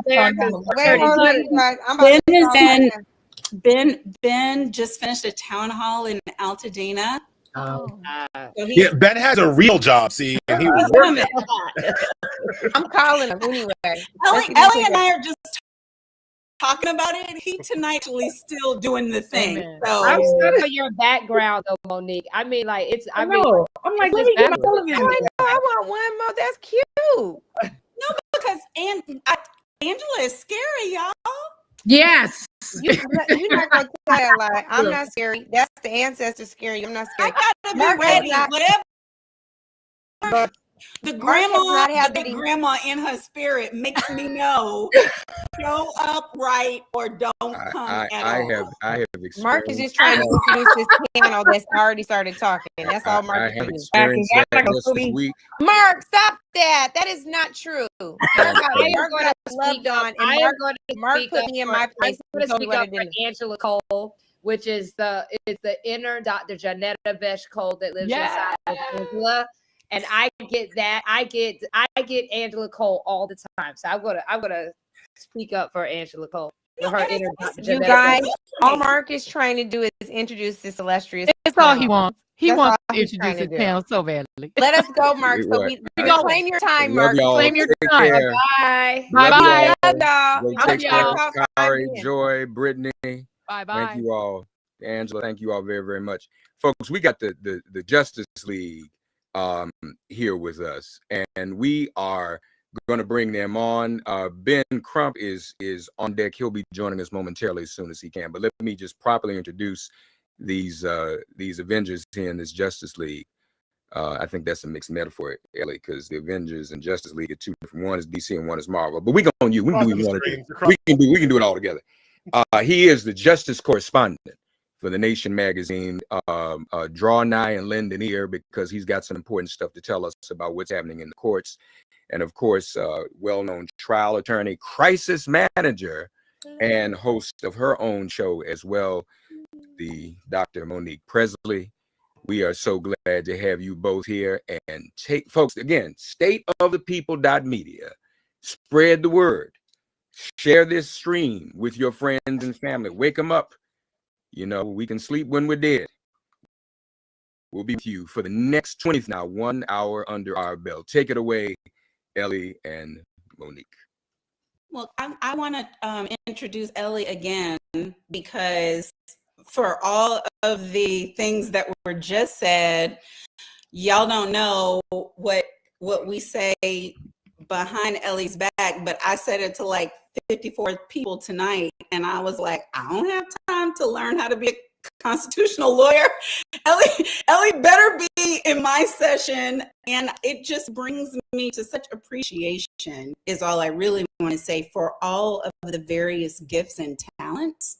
there. Wait, hold on, you guys. I'm about to Ben just finished a town hall in Altadena. Yeah, Ben has a real job, see, and he was working. I'm calling him anyway. Ellie and I are just talking about it. He tonight actually still doing the thing. So I'm stuck on your background though, Monique. I mean, like it's. I'm like, let me get my television. I want one more. That's cute. No, because Angela is scary, y'all. Yes. You're not gonna tell that lie. I'm not scary. That's the ancestors scary. I'm not scary. I gotta be ready. Whatever. But the grandma in her spirit makes me know show up right or don't come at all. I have experienced. Mark is just trying to introduce this panel that's already started talking. That's all Mark is doing. Mark, stop that. That is not true. Mark got loved on, and Mark put me in my place. I'm going to speak up for Angela Cole, which is the inner Dr. Janetta Vesh Cole that lives inside of Angela. And I get that. I get Angela Cole all the time. So I'm gonna speak up for Angela Cole. For her inner Dr. You guys, all Mark is trying to do is introduce this illustrious. That's all he wants. He wants to introduce his panel so badly. Let us go, Mark. So we claim your time, Mark. Claim your time. Bye. Bye. Love y'all. Kari, Joy, Brittany. Bye. Thank you all. Angela, thank you all very, very much. Folks, we got the Justice League here with us, and we are going to bring them on. Ben Crump is on deck. He'll be joining us momentarily as soon as he can. But let me just properly introduce these Avengers here in this Justice League. I think that's a mixed metaphor, Ellie, because the Avengers and Justice League are two different. One is DC and one is Marvel. But we can do what we want to do. We can do it all together. He is the Justice correspondent for The Nation magazine. Draw nigh and lend an ear, because he's got some important stuff to tell us about what's happening in the courts. And of course, well-known trial attorney, crisis manager, and host of her own show as well, the Dr. Monique Presley. We are so glad to have you both here. And folks, again, stateofthepeople.media. Spread the word. Share this stream with your friends and family. Wake them up. You know, we can sleep when we're dead. We'll be with you for the next 20 now, 1 hour under our belt. Take it away, Ellie and Monique. Well, I want to introduce Ellie again, because for all of the things that were just said, y'all don't know what we say behind Ellie's back, but I said it to like 54 people tonight, and I was like, I don't have time to learn how to be a constitutional lawyer. Ellie better be in my session, and it just brings me to such appreciation, is all I really want to say, for all of the various gifts and talents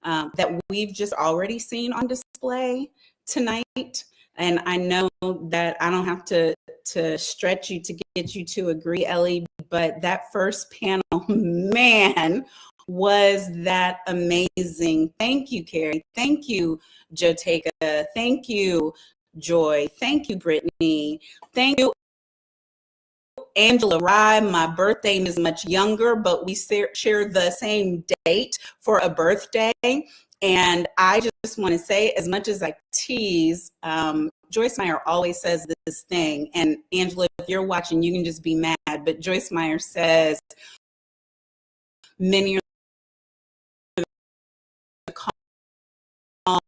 that we've just already seen on display tonight. And I know that I don't have to stretch you to get you to agree, Ellie, but that first panel, man, was that amazing. Thank you, Carrie. Thank you, Joteka. Thank you, Joy. Thank you, Brittany. Thank you, Angela Rye. My birthday is much younger, but we share the same date for a birthday. And I just want to say, as much as I tease, Joyce Meyer always says this thing, and Angela, if you're watching, you can just be mad, but Joyce Meyer says, many are the called,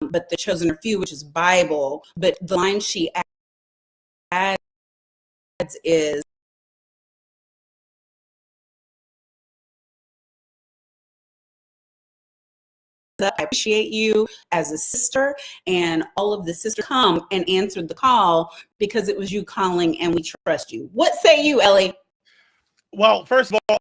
but the chosen are few, which is Bible. But the line she adds is, I appreciate you as a sister, and all of the sisters come and answered the call because it was you calling and we trust you. What say you, Ellie? Well, first of all,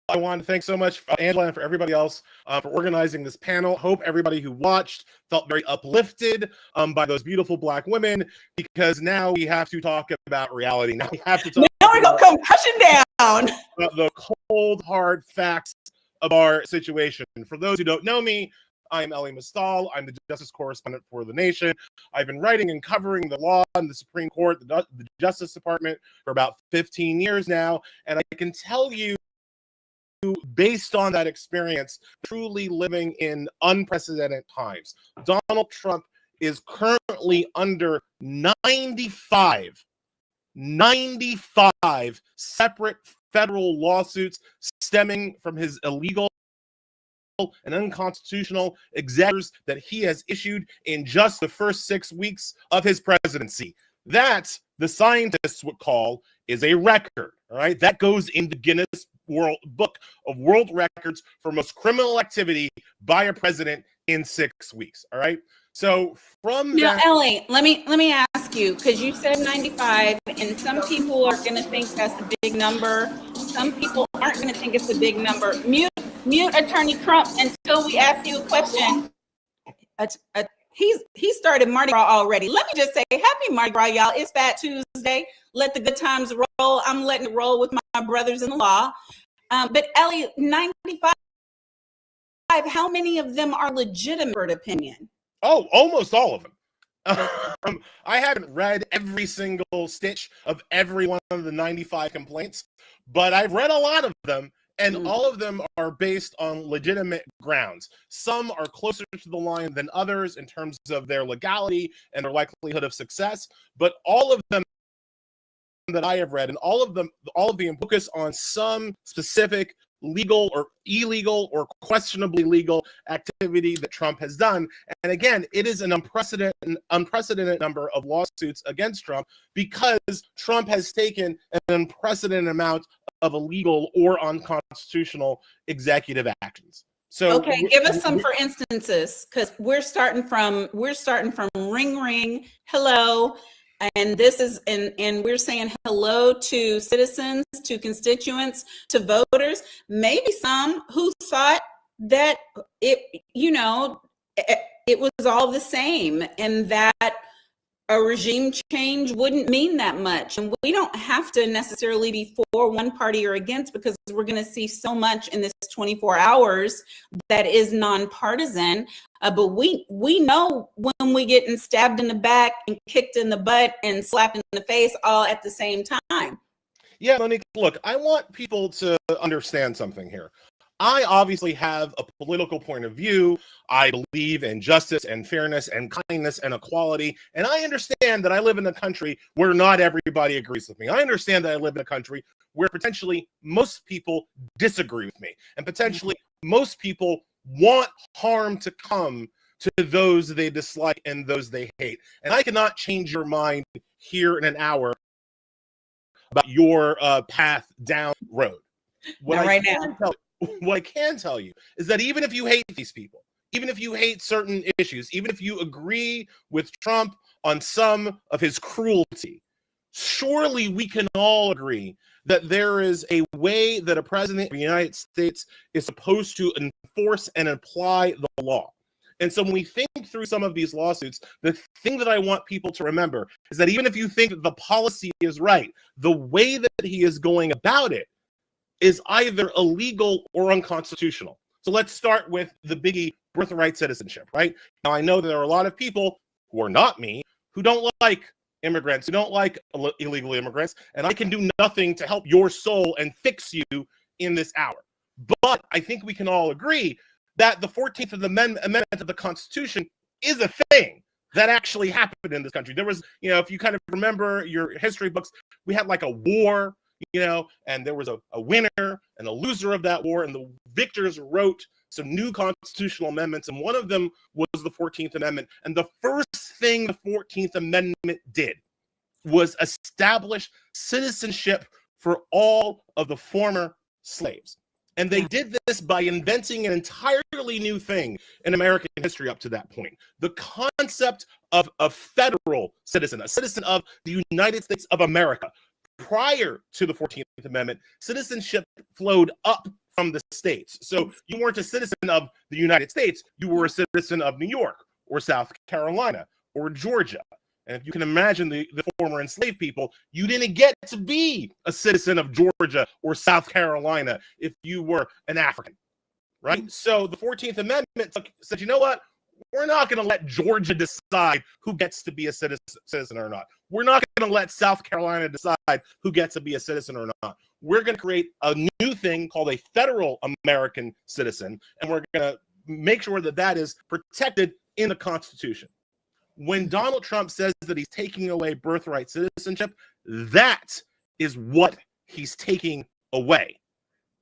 I want to thank so much Angela and for everybody else for organizing this panel. Hope everybody who watched felt very uplifted by those beautiful Black women, because now we have to talk about reality. Now we have to talk now we're gonna come crashing down the cold, hard facts of our situation. For those who don't know me, I'm Elie Mystal. I'm the justice correspondent for The Nation. I've been writing and covering the law and the Supreme Court, the Justice Department for about 15 years now. And I can tell you, based on that experience, truly living in unprecedented times. Donald Trump is currently under 95 separate federal lawsuits stemming from his illegal and unconstitutional executives that he has issued in just the first 6 weeks of his presidency. That, the scientists would call, is a record. All right, that goes in the Guinness Book of World Records for most criminal activity by a president in 6 weeks. All right. So from now, that, Elie, let me ask you, because you said 95, and some people are going to think that's a big number. Some people aren't going to think it's a big number. Mute Attorney Trump until we ask you a question. He started Mardi Gras already. Let me just say, happy Mardi Gras, y'all. It's Fat Tuesday. Let the good times roll. I'm letting it roll with my brothers-in-law. But Elie, 95, how many of them are legitimate opinion? Oh, almost all of them. I haven't read every single stitch of every one of the 95 complaints, but I've read a lot of them, and all of them are based on legitimate grounds. Some are closer to the line than others in terms of their legality and their likelihood of success, but all of them that I have read, and all of them focus on some specific legal or illegal or questionably legal activity that Trump has done. And again, it is an unprecedented number of lawsuits against Trump because Trump has taken an unprecedented amount of illegal or unconstitutional executive actions. So okay, give us some for instances, because we're starting from ring, hello. And this is, and we're saying hello to citizens, to constituents, to voters, maybe some who thought that it was all the same and that a regime change wouldn't mean that much. And we don't have to necessarily be for one party or against, because we're going to see so much in this 24 hours that is nonpartisan. But we know when we getting stabbed in the back and kicked in the butt and slapped in the face all at the same time. Yeah, Monique, look, I want people to understand something here. I obviously have a political point of view. I believe in justice and fairness and kindness and equality. And I understand that I live in a country where not everybody agrees with me. I understand that I live in a country where potentially most people disagree with me. And potentially most people want harm to come to those they dislike and those they hate. And I cannot change your mind here in an hour about your path down road. What I can tell you is that even if you hate these people, even if you hate certain issues, even if you agree with Trump on some of his cruelty, surely we can all agree that there is a way that a president of the United States is supposed to enforce and apply the law. And so when we think through some of these lawsuits, the thing that I want people to remember is that even if you think that the policy is right, the way that he is going about it is either illegal or unconstitutional. So let's start with the biggie, birthright citizenship, right? Now, I know there are a lot of people who are not me who don't like immigrants, who don't like illegal immigrants, and I can do nothing to help your soul and fix you in this hour. But I think we can all agree that the 14th Amendment of the Constitution is a thing that actually happened in this country. There was, if you kind of remember your history books, we had like a war, and there was a winner and a loser of that war, and the victors wrote some new constitutional amendments, and one of them was the 14th Amendment. And the first thing the 14th Amendment did was establish citizenship for all of the former slaves. And they did this by inventing an entirely new thing in American history up to that point. The concept of a federal citizen, a citizen of the United States of America. Prior to the 14th Amendment, citizenship flowed up from the states. So you weren't a citizen of the United States, you were a citizen of New York or South Carolina or Georgia. And if you can imagine the former enslaved people, you didn't get to be a citizen of Georgia or South Carolina if you were an African. right? So the 14th Amendment said, you know what? We're not going to let Georgia decide who gets to be a citizen or not. We're not going to let South Carolina decide who gets to be a citizen or not. We're going to create a new thing called a federal American citizen, and we're going to make sure that that is protected in the Constitution. When Donald Trump says that he's taking away birthright citizenship, that is what he's taking away.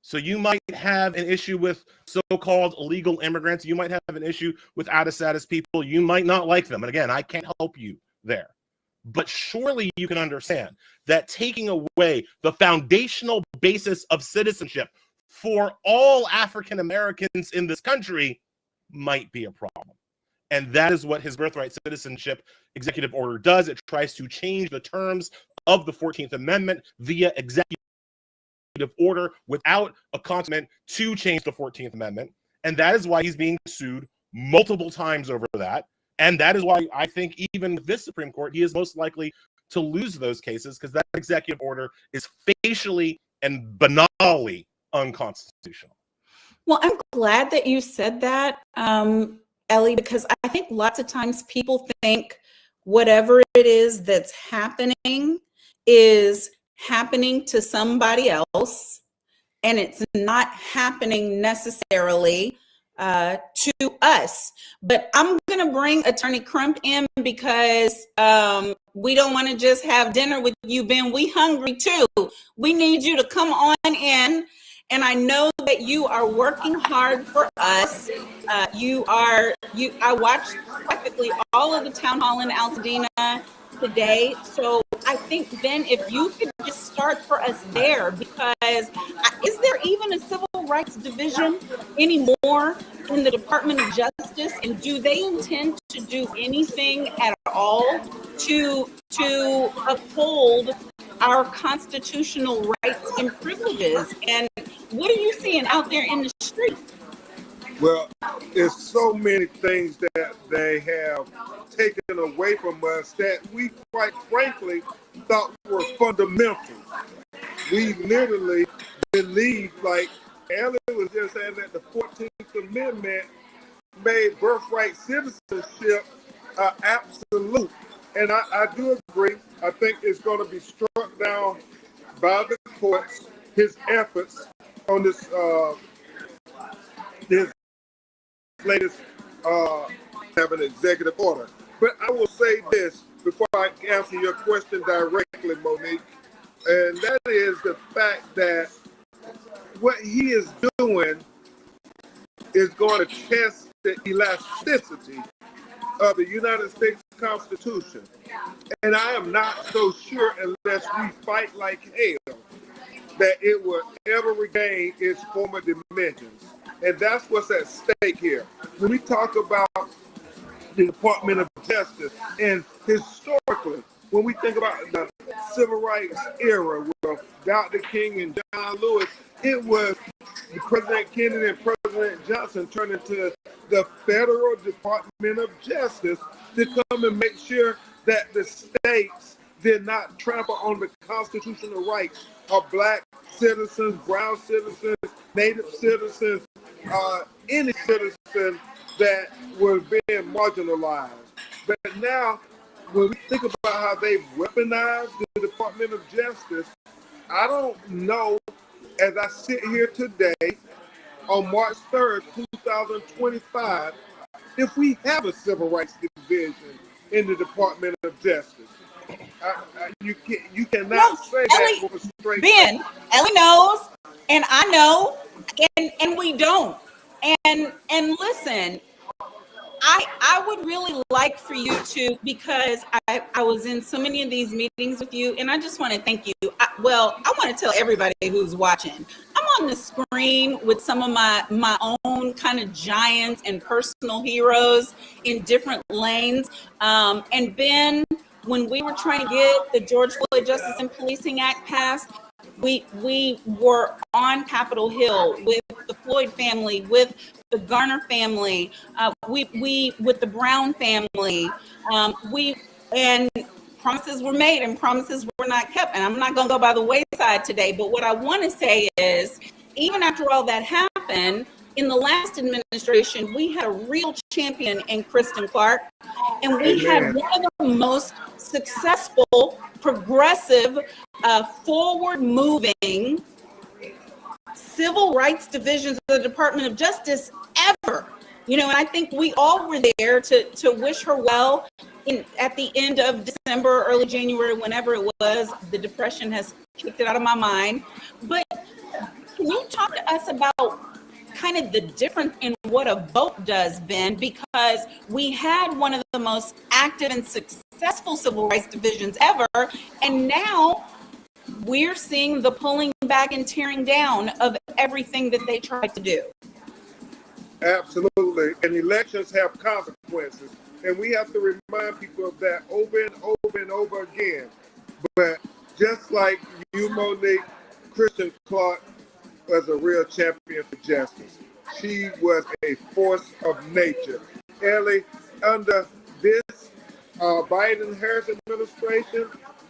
So you might have an issue with so-called illegal immigrants. You might have an issue with out-of-status people. You might not like them. And again, I can't help you there. But surely you can understand that taking away the foundational basis of citizenship for all African Americans in this country might be a problem. And that is what his birthright citizenship executive order does. It tries to change the terms of the 14th Amendment via executive order without a consummate to change the 14th Amendment. And that is why he's being sued multiple times over that. And that is why I think even with this Supreme Court, he is most likely to lose those cases, because that executive order is facially and banally unconstitutional. Well, I'm glad that you said that, Ellie, because I think lots of times people think whatever it is that's happening is happening to somebody else, and it's not happening necessarily to us. But I'm going to bring Attorney Crump in because we don't want to just have dinner with you, Ben. We hungry too. We need you to come on in. And I know that you are working hard for us. I watched practically all of the town hall in Altadena today. So I think, Ben, if you could just start for us there, because is there even a civil rights division anymore in the Department of Justice? And do they intend to do anything at all to uphold our constitutional rights and privileges? And what are you seeing out there in the street? Well, there's so many things that they have taken away from us that we, quite frankly, thought were fundamental. We literally believe, like Ellie was just saying, that the 14th Amendment made birthright citizenship absolute. And I do agree. I think it's going to be struck down by the courts, his efforts on this latest have an executive order. But I will say this before I answer your question directly, Monique, and that is the fact that what he is doing is going to test the elasticity of the United States Constitution. And I am not so sure, unless we fight like hell, that it will ever regain its former dimensions. And that's what's at stake here. When we talk about the Department of Justice, and historically, when we think about the civil rights era with Dr. King and John Lewis, it was President Kennedy and President Johnson turning to the Federal Department of Justice to come and make sure that the states did not trample on the constitutional rights of Black citizens, brown citizens, Native citizens, any citizen that was being marginalized. But now, when we think about how they've weaponized the Department of Justice, I don't know, as I sit here today on March 3rd, 2025, if we have a civil rights division in the Department of Justice. You cannot say that with a straight Ben, face. Ellie knows, and I know, and we don't. And listen, I would really like for you to, because I was in so many of these meetings with you, and I just want to thank you. I want to tell everybody who's watching, I'm on the screen with some of my own kind of giants and personal heroes in different lanes. And Ben, when we were trying to get the George Floyd Justice and Policing Act passed, we were on Capitol Hill with the Floyd family, with the Garner family, we with the Brown family, and promises were made and promises were not kept. And I'm not going to go by the wayside today, but what I want to say is, even after all that happened, in the last administration, we had a real champion in Kristen Clark, and we had one of the most successful, progressive, forward-moving civil rights divisions of the Department of Justice ever. You know, and I think we all were there to wish her well at the end of December, early January, whenever it was. The Depression has kicked it out of my mind. But can you talk to us about kind of the difference in what a vote does, Ben? Because we had one of the most active and successful civil rights divisions ever, and now we're seeing the pulling back and tearing down of everything that they tried to do. Absolutely. And elections have consequences. And we have to remind people of that over and over and over again. But just like you, Monique, Kristen Clark was a real champion for justice. She was a force of nature. Ellie, under this Biden-Harris administration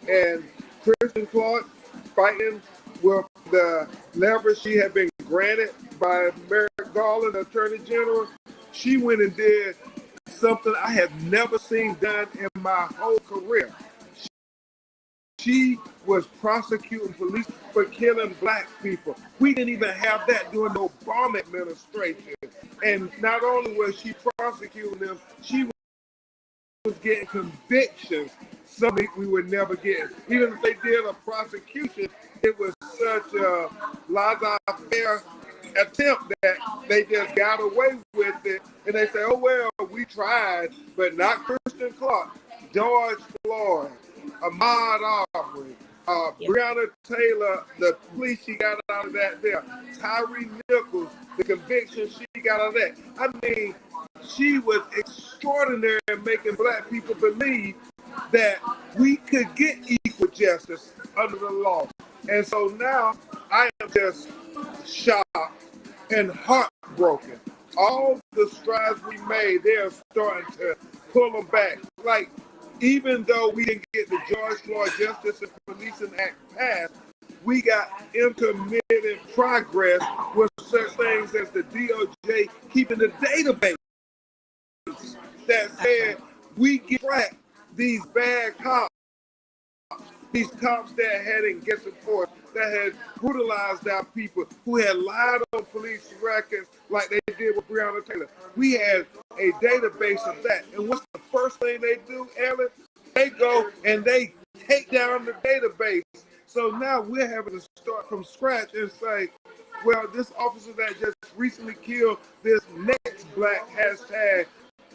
and Kristen Clark fighting with the leverage she had been granted by Merrick Garland, Attorney General, she went and did something I had never seen done in my whole career. She was prosecuting police for killing black people. We didn't even have that during the Obama administration. And not only was she prosecuting them, she was getting convictions, something we would never get. Even if they did a prosecution, it was such a laissez-faire attempt that they just got away with it. And they say, oh, well, we tried, but not Kristen Clark, George Floyd, Ahmaud Arbery, Breonna Taylor, the plea she got out of that there, Tyree Nichols, the conviction she got out of that. I mean, she was extraordinary in making black people believe that we could get equal justice under the law. And so now I am just shocked and heartbroken. All the strides we made, they're starting to pull them back. Like, even though we didn't get the George Floyd Justice and Policing Act passed, we got intermittent progress with such things as the DOJ keeping the database that said we get track these bad cops, these cops that had engaged force, that had brutalized our people, who had lied on police records like they did with Breonna Taylor. We had a database of that. And what's the first thing they do, Ellen? They go and they take down the database. So now we're having to start from scratch and say, well, this officer that just recently killed this next black hashtag,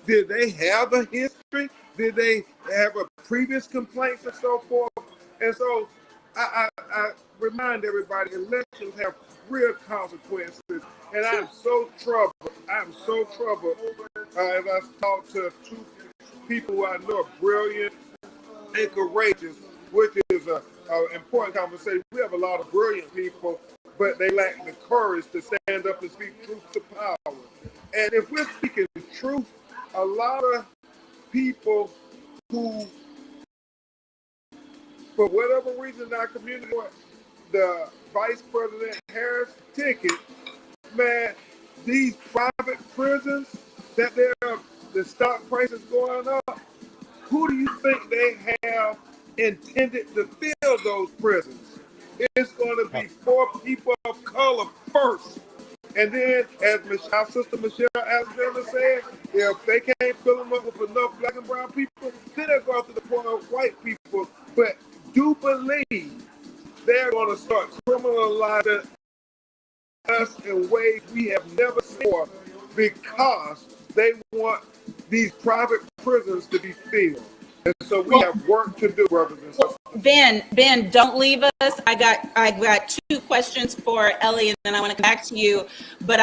did they have a history? Did they have a previous complaints and so forth? And so I remind everybody, elections have real consequences. And I'm so troubled. I'm so troubled as I talk to two people who I know are brilliant and courageous, which is an important conversation. We have a lot of brilliant people, but they lack the courage to stand up and speak truth to power. And if we're speaking truth, a lot of people who, for whatever reason, our community want the Vice President Harris ticket, man, these private prisons that the stock prices going up, who do you think they have intended to fill those prisons? It's going to be for people of color first. And then, as our sister Michelle Alexander said, if they can't fill them up with enough black and brown people, then they'll go to the point of white people. But do believe they're going to start criminalizing us in ways we have never seen before, because they want these private prisons to be filled. And so we have work to do, brothers and sisters. Ben, don't leave us. I got two questions for Ellie, and then I want to come back to you. But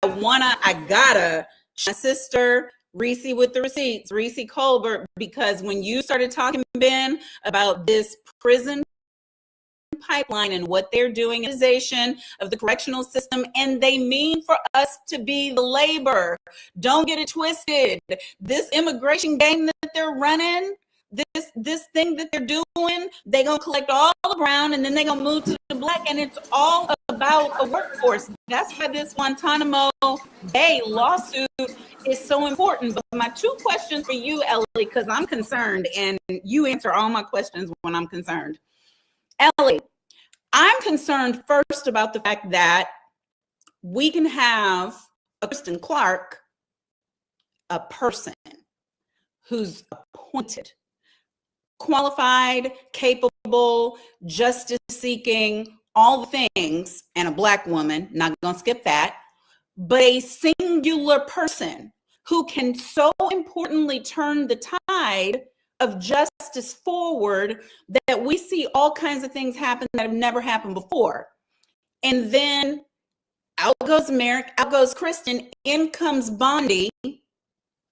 I gotta, my sister Reese with the receipts, Reese Colbert, because when you started talking, Ben, about this prison pipeline and what they're doing, of the correctional system, and they mean for us to be the labor. Don't get it twisted. This immigration game that they're running, this thing that they're doing, they're gonna collect all the brown and then they're gonna move to the black, and it's all about a workforce. That's why this Guantanamo Bay lawsuit is so important. But my two questions for you, Ellie, because I'm concerned, and you answer all my questions when I'm concerned. Ellie, I'm concerned first about the fact that we can have a Kristen Clarke, a person who's appointed, qualified, capable, justice seeking, all the things, and a Black woman, not gonna skip that, but a singular person who can so importantly turn the tide of justice forward that we see all kinds of things happen that have never happened before. And then out goes Merrick, out goes Kristen, in comes Bondi,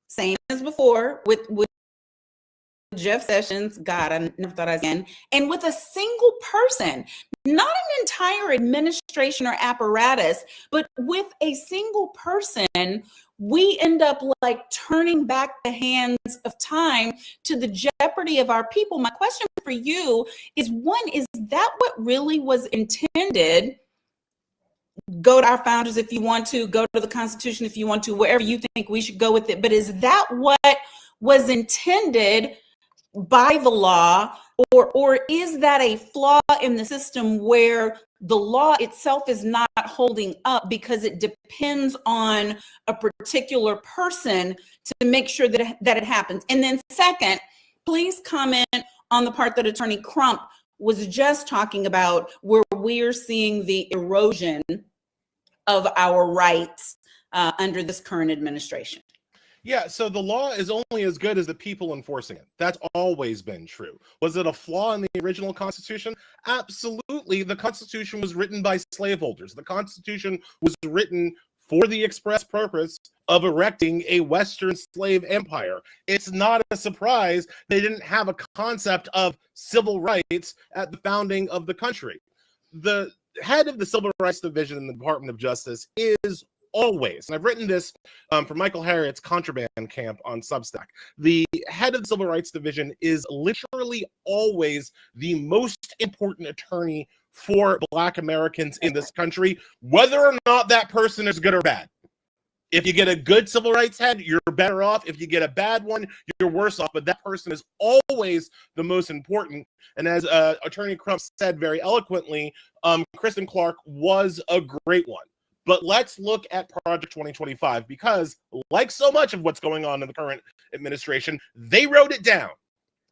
same as before with Jeff Sessions. God, I never thought I was in. And with a single person, not an entire administration or apparatus, but with a single person, we end up like turning back the hands of time to the jeopardy of our people. My question for you is, one, is that what really was intended? Go to our founders if you want to, go to the Constitution if you want to, wherever you think we should go with it. But is that what was intended by the law, or is that a flaw in the system where the law itself is not holding up because it depends on a particular person to make sure that it happens? And then second, please comment on the part that Attorney Crump was just talking about, where we're seeing the erosion of our rights under this current administration. Yeah, so the law is only as good as the people enforcing it. That's always been true. Was it a flaw in the original Constitution? Absolutely. The Constitution was written by slaveholders. The Constitution was written for the express purpose of erecting a Western slave empire. It's not a surprise they didn't have a concept of civil rights at the founding of the country. The head of the Civil Rights Division in the Department of Justice is always, and I've written this for Michael Harriot's Contraband Camp on Substack, the head of the Civil Rights Division is literally always the most important attorney for Black Americans in this country, whether or not that person is good or bad. If you get a good civil rights head, you're better off. If you get a bad one, you're worse off. But that person is always the most important. And as Attorney Crump said very eloquently, Kristen Clarke was a great one. But let's look at Project 2025, because like so much of what's going on in the current administration, they wrote it down.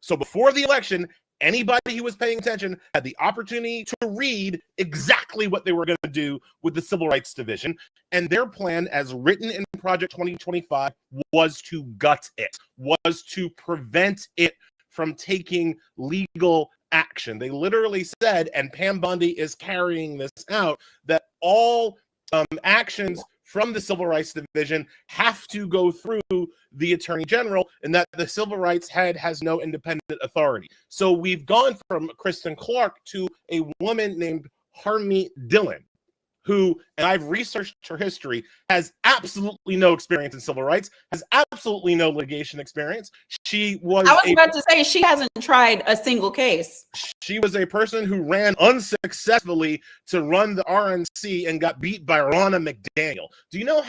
So before the election, anybody who was paying attention had the opportunity to read exactly what they were going to do with the Civil Rights Division. And their plan, as written in Project 2025, was to gut it, was to prevent it from taking legal action. They literally said, and Pam Bondi is carrying this out, that all actions from the Civil Rights Division have to go through the Attorney General, and that the civil rights head has no independent authority. So we've gone from Kristen Clarke to a woman named Harmeet Dillon, who, and I've researched her history, has absolutely no experience in civil rights, has absolutely no litigation experience. I was about to say, she hasn't tried a single case. She was a person who ran unsuccessfully to run the RNC and got beat by Ronna McDaniel. Do you know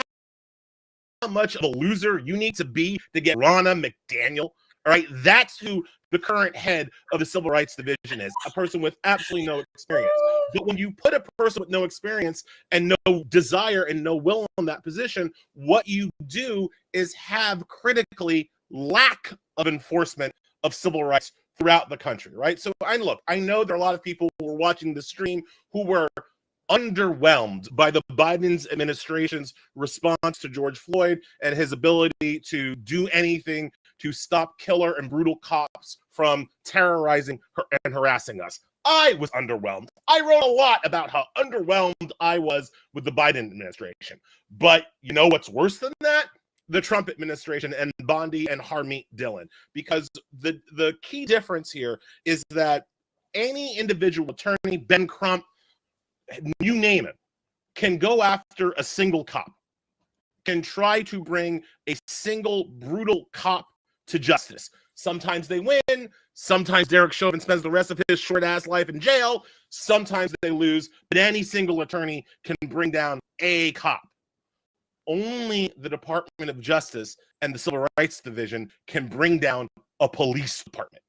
how much of a loser you need to be to get Ronna McDaniel? All right, that's who the current head of the Civil Rights Division is, a person with absolutely no experience. But when you put a person with no experience and no desire and no will in that position, what you do is have critically lack of enforcement of civil rights throughout the country, right? So I know there are a lot of people who were watching the stream who were underwhelmed by the Biden's administration's response to George Floyd and his ability to do anything to stop killer and brutal cops from terrorizing and harassing us. I was underwhelmed. I wrote a lot about how underwhelmed I was with the Biden administration. But you know what's worse than that? The Trump administration and Bondi and Harmeet Dillon. Because the key difference here is that any individual attorney, Ben Crump, you name it, can go after a single cop, can try to bring a single brutal cop to justice. Sometimes they win. Sometimes Derek Chauvin spends the rest of his short-ass life in jail. Sometimes they lose. But any single attorney can bring down a cop. Only the Department of Justice and the Civil Rights Division can bring down a police department.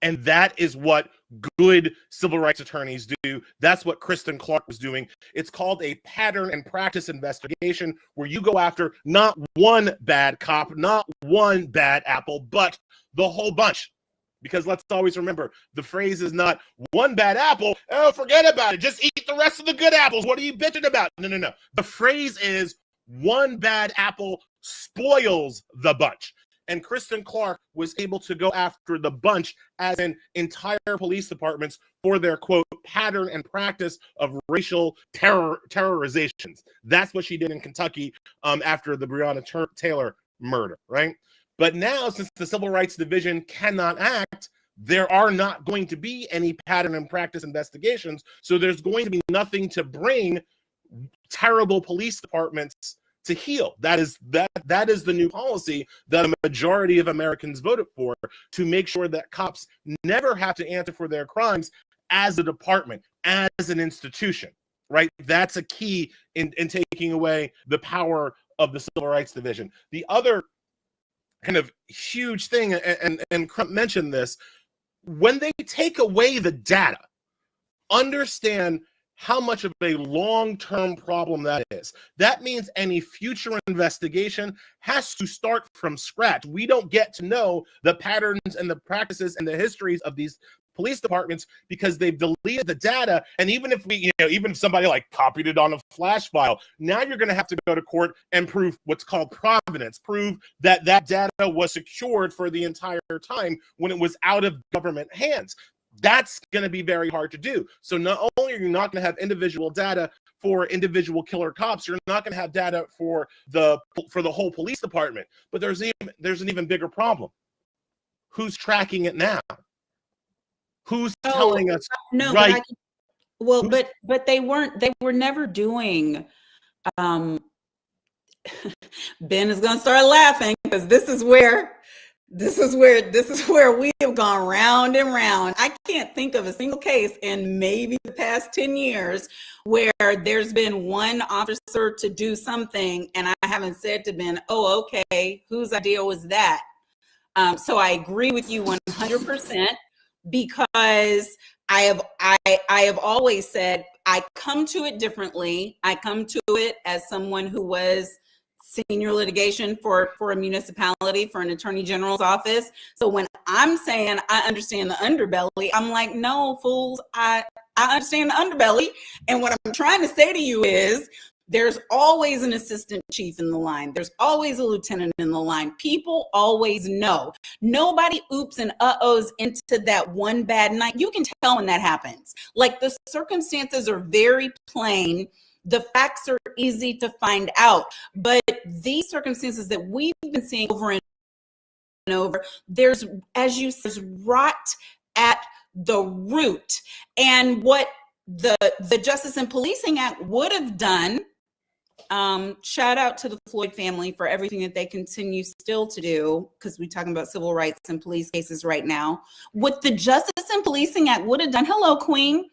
And that is what good civil rights attorneys do. That's what Kristen Clarke was doing. It's called a pattern and practice investigation, where you go after not one bad cop, not one bad apple, but the whole bunch. Because let's always remember, the phrase is not one bad apple, oh, forget about it, just eat the rest of the good apples. What are you bitching about? No. The phrase is one bad apple spoils the bunch. And Kristen Clarke was able to go after the bunch, as in entire police departments, for their, quote, pattern and practice of racial terrorizations. That's what she did in Kentucky after the Breonna Taylor murder, right? But now, since the Civil Rights Division cannot act, there are not going to be any pattern and practice investigations. So there's going to be nothing to bring terrible police departments to heal. That is the new policy that a majority of Americans voted for, to make sure that cops never have to answer for their crimes as a department, as an institution, right? That's a key in taking away the power of the Civil Rights Division. The other kind of huge thing, and Crump mentioned this, when they take away the data, understand how much of a long-term problem that is. That means any future investigation has to start from scratch. We don't get to know the patterns and the practices and the histories of these police departments because they've deleted the data. And even if even if somebody like copied it on a flash file, now you're going to have to go to court and prove what's called provenance, prove that that data was secured for the entire time when it was out of government hands. That's going to be very hard to do. So not only are you not going to have individual data for individual killer cops, you're not going to have data for the whole police department. But there's an even bigger problem. Who's tracking it now? Who's telling us? No, right? But they were never doing. Ben is going to start laughing because this is where we have gone round and round. I can't think of a single case in maybe the past 10 years where there's been one officer to do something and I haven't said to Ben, oh, okay, whose idea was that? So I agree with you 100% because I have always said I come to it differently. I come to it as someone who was senior litigation for a municipality, for an attorney general's office. So when I'm saying I understand the underbelly, I'm like, no, fools, I understand the underbelly. And what I'm trying to say to you is there's always an assistant chief in the line. There's always a lieutenant in the line. People always know. Nobody oops and uh-ohs into that one bad night. You can tell when that happens. Like the circumstances are very plain. The facts are easy to find out, but these circumstances that we've been seeing over and over, there's, as you said, rot at the root. And what the Justice and Policing Act would have done, shout out to the Floyd family for everything that they continue still to do, because we're talking about civil rights and police cases right now. What the Justice and Policing Act would have done, hello, Queen,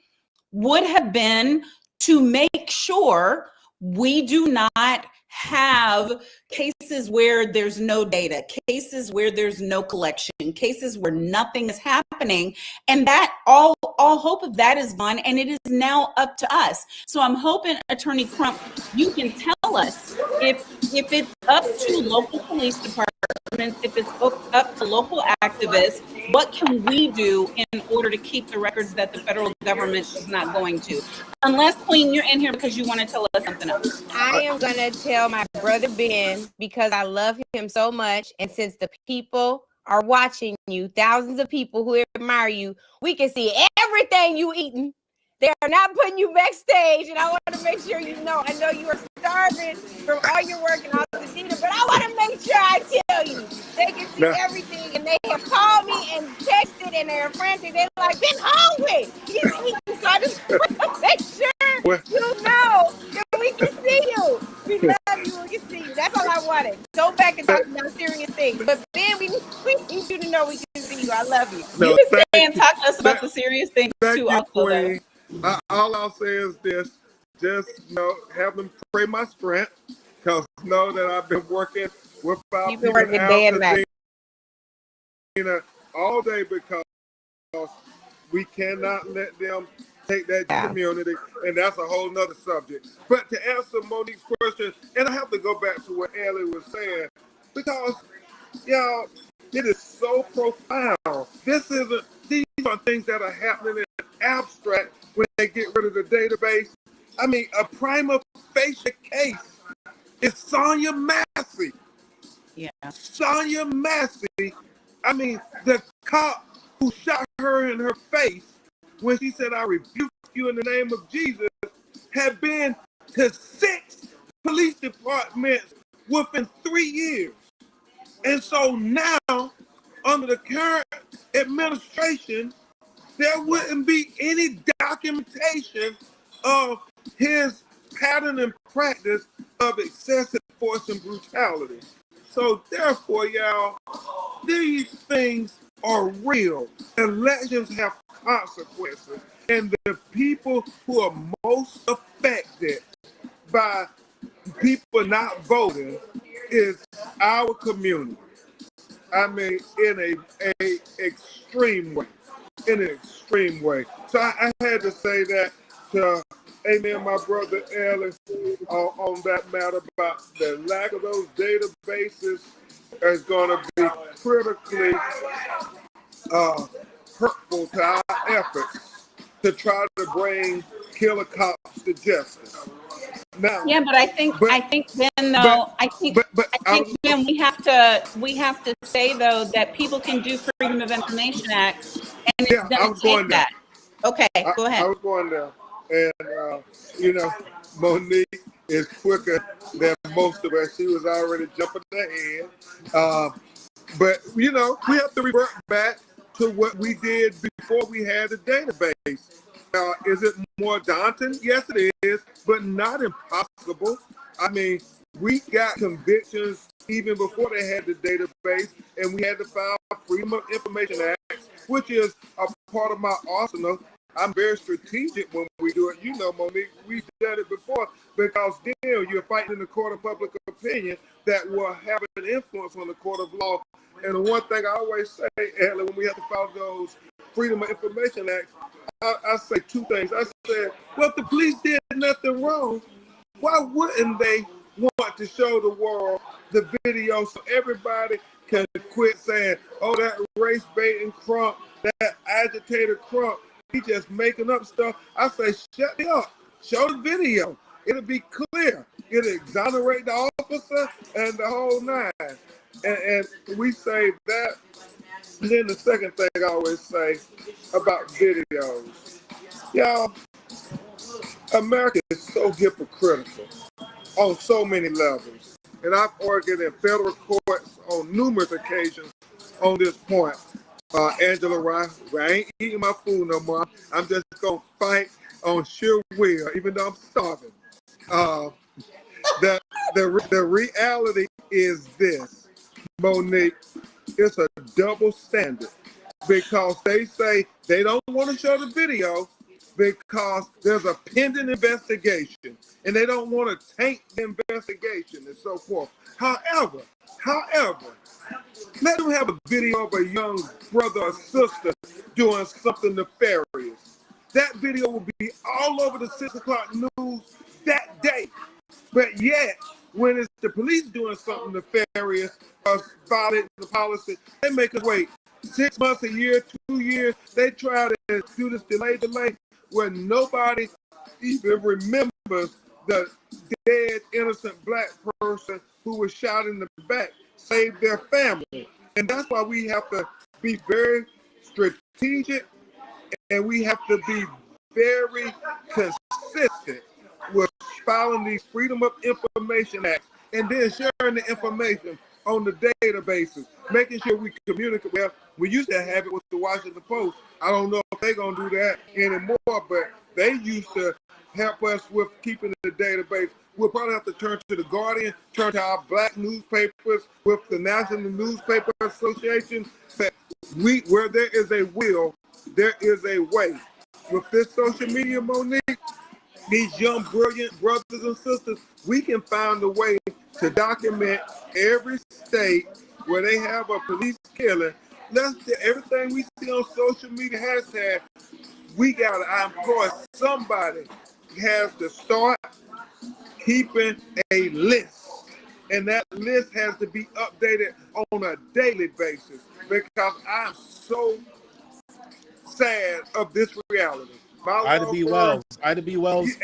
would have been to make sure we do not have cases where there's no data, cases where there's no collection, cases where nothing is happening, and that all hope of that is gone, and it is now up to us. So I'm hoping, Attorney Crump, you can tell us if it's up to local police departments, if it's up to local activists, what can we do in order to keep the records that the federal government is not going to? Unless, Queen, you're in here because you want to tell us something else. I am going to tell my brother Ben because I love him so much. And since the people are watching you, thousands of people who admire you, we can see everything you eating. They are not putting you backstage. And I want to make sure you know, I know you are starving from all your work and all the dinner, but I want to make sure I tell you, they can see everything. And they have called me and texted and they're frantic. They're like, Ben's hungry. He's eating. So I just want to make sure you know that we can see you. We love you. We can see you. That's all I want it. Go back and talk about serious things. But Ben, we need you to know we can see you. I love you. No, You can stay thank and you. talk to us about Thank- the serious things Thank too. you, Also, though. Queen. All I'll say is this: just have them pray my strength, because know that I've been working without You've been working day and night. all day, because we cannot let them take that community, and that's a whole nother subject. But to answer Monique's question, and I have to go back to what Ellie was saying, because y'all, it is so profound. These are things that are happening in abstract when they get rid of the database. I mean, a prima facie case is Sonia Massey. Yeah. Sonia Massey, I mean, the cop who shot her in her face when she said, "I rebuke you in the name of Jesus," had been to 6 police departments within 3 years. And so now, under the current administration, there wouldn't be any documentation of his pattern and practice of excessive force and brutality. So therefore, y'all, these things are real. Elections have consequences. And the people who are most affected by people not voting is our community. I mean, in a extreme way. In an extreme way. So I had to say that to amen, my brother Ellis, on that matter about the lack of those databases is going to be critically hurtful to our efforts to try to bring killer cops to justice. Now, Yeah, but I think then though I think then we have to say though that people can do Freedom of Information Act, and it's going to take that. Okay, go ahead. I was going there, and Monique is quicker than most of us. She was already jumping ahead, but we have to revert back to what we did before we had the database. Is it more daunting? Yes, it is, but not impossible. I mean, we got convictions even before they had the database, and we had to file Freedom of Information Act, which is a part of my arsenal. I'm very strategic when we do it. Monique, we've done it before, because then you're fighting in the court of public opinion that will have an influence on the court of law. And the one thing I always say, Ellie, when we have to file those Freedom of Information Act, I say 2 things. I said, well, if the police did nothing wrong, why wouldn't they want to show the world the video so everybody can quit saying, oh, that race baiting Crump, that agitator Crump, he just making up stuff. I say, shut me up. Show the video. It'll be clear. It'll exonerate the officer and the whole nine. And we say that. And then the second thing I always say about videos. Y'all, America is so hypocritical on so many levels. And I've argued in federal courts on numerous occasions on this point. Angela Rice, I ain't eating my food no more. I'm just going to fight on sheer will, even though I'm starving. The reality is this, Monique, it's a double standard, because they say they don't want to show the video because there's a pending investigation and they don't want to taint the investigation and so forth. However, let them have a video of a young brother or sister doing something nefarious. That video will be all over the 6 o'clock news that day. But yet, when it's the police doing something nefarious or violating the policy, they make us wait 6 months, a year, 2 years. They try to do this delay, where nobody even remembers the dead, innocent black person who was shot in the back, saved their family. And that's why we have to be very strategic, and we have to be very consistent with filing these Freedom of Information Acts, and then sharing the information on the databases, making sure we communicate. Well, we used to have it with the Washington Post. I don't know if they're going to do that anymore, but they used to help us with keeping the database. We'll probably have to turn to the Guardian, turn to our black newspapers with the National Newspaper Association. Where there is a will, there is a way. With this social media, Monique, these young, brilliant brothers and sisters, we can find a way to document every state where they have a police killing. Everything we see on social media hashtag, I implore somebody has to start keeping a list. And that list has to be updated on a daily basis because I'm so sad of this reality. Ida B. Wells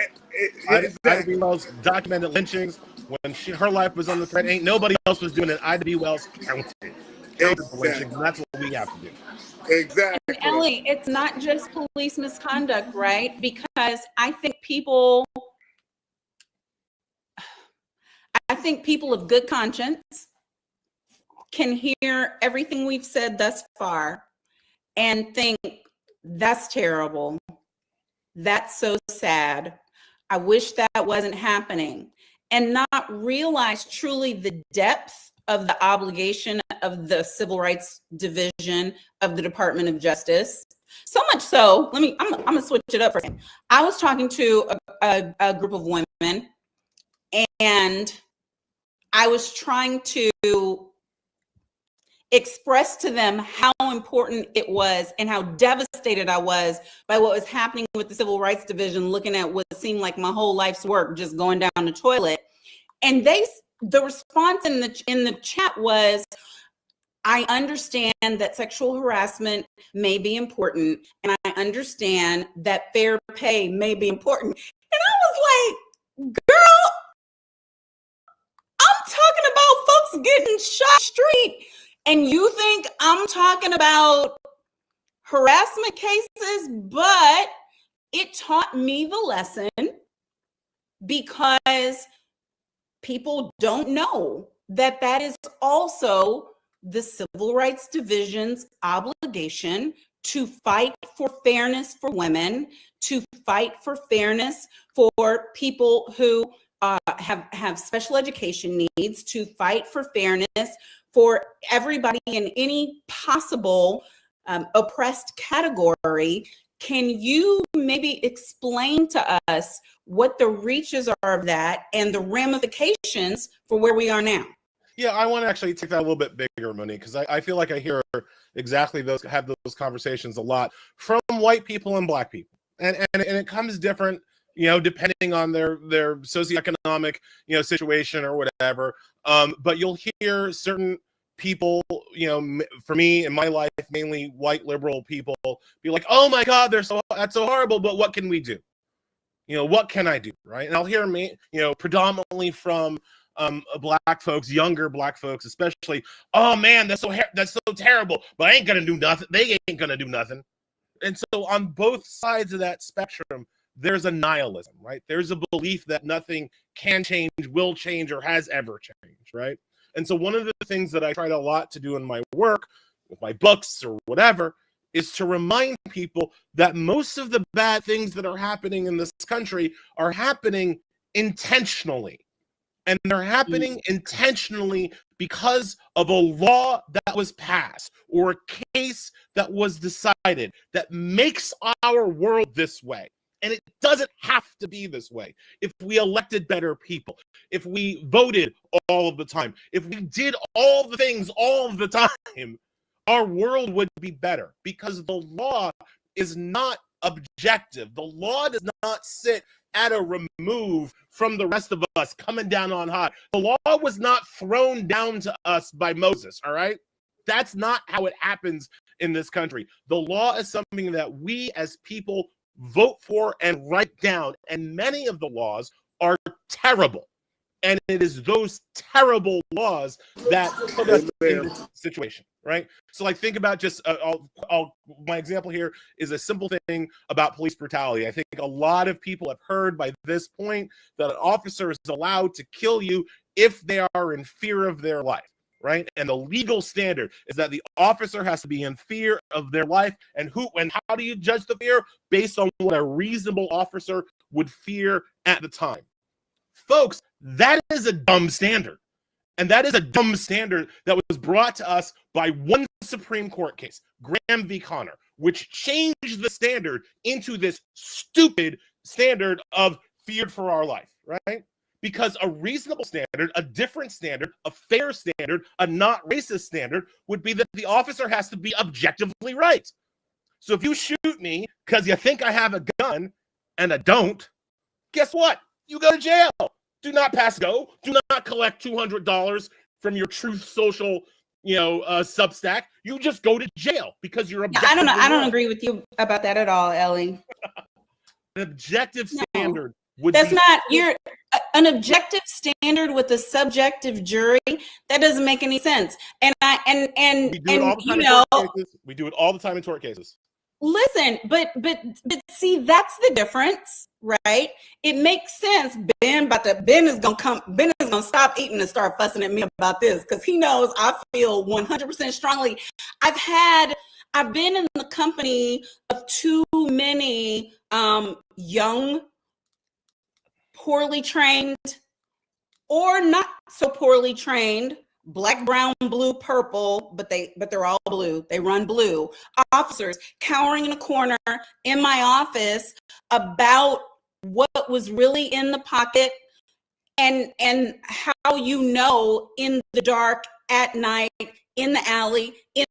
documented lynchings when her life was on the thread. Ain't nobody else was doing it. Ida B. Wells counted the lynchings, and that's what we have to do. Exactly. And Ellie, it's not just police misconduct, right? Because I think people of good conscience can hear everything we've said thus far and think, that's terrible. That's so sad. I wish that wasn't happening. And not realize truly the depth of the obligation of the Civil Rights Division of the Department of Justice. So much so, I'm gonna switch it up for a second. I was talking to a group of women, and I was trying to express to them how important it was and how devastated I was by what was happening with the Civil Rights Division, looking at what seemed like my whole life's work just going down the toilet. And the response in the chat was, I understand that sexual harassment may be important, and I understand that fair pay may be important. And I was like, girl, I'm talking about folks getting shot street, and you think I'm talking about harassment cases? But it taught me the lesson because people don't know that that is also the Civil Rights Division's obligation to fight for fairness for women, to fight for fairness for people who have special education needs, to fight for fairness for everybody in any possible oppressed category. Can you maybe explain to us what the reaches are of that and the ramifications for where we are now? Yeah, I want to actually take that a little bit bigger, Monique, because I feel like I hear exactly those conversations a lot from white people and black people, and it comes different, depending on their socioeconomic situation or whatever. But you'll hear certain people, for me in my life, mainly white liberal people, be like, "Oh my God, that's so horrible." But what can we do? What can I do, right? And I'll hear predominantly from black folks, younger black folks especially, "Oh man, that's so terrible, but I ain't gonna do nothing. They ain't gonna do nothing." And so on both sides of that spectrum, there's a nihilism, right? There's a belief that nothing can change, will change, or has ever changed, right? And so one of the things that I tried a lot to do in my work, with my books or whatever, is to remind people that most of the bad things that are happening in this country are happening intentionally. And they're happening intentionally because of a law that was passed or a case that was decided that makes our world this way. And it doesn't have to be this way. If we elected better people, if we voted all of the time, if we did all the things all of the time, our world would be better, because the law is not objective. The law does not sit at a remove from the rest of us coming down on high. The law was not thrown down to us by Moses, all right? That's not how it happens in this country. The law is something that we as people vote for and write down, and many of the laws are terrible. And it is those terrible laws that put us in this situation, right? So like, think about just, my example here is a simple thing about police brutality. I think a lot of people have heard by this point that an officer is allowed to kill you if they are in fear of their life, right? And the legal standard is that the officer has to be in fear of their life. And how do you judge the fear? Based on what a reasonable officer would fear at the time. Folks, that is a dumb standard. And that is a dumb standard that was brought to us by one Supreme Court case, Graham v. Connor, which changed the standard into this stupid standard of feared for our life, right? Because a reasonable standard, a different standard, a fair standard, a not racist standard would be that the officer has to be objectively right. So if you shoot me because you think I have a gun and I don't, guess what? You go to jail. Do not pass go. Do not collect $200 from your Truth Social, Substack. You just go to jail because you're objective. I don't agree with you about that at all, Ellie. An objective standard you're an objective standard with a subjective jury. That doesn't make any sense. And we do it all the time in tort cases. Listen, but see, that's the difference, right? It makes sense. Ben is gonna stop eating and start fussing at me about this because he knows I feel 100% strongly. I've been in the company of too many young, poorly trained, or not so poorly trained, black, brown, blue, purple, but they're all blue. They run blue. Officers cowering in a corner in my office about what was really in the pocket and how in the dark, at night, in the alley, in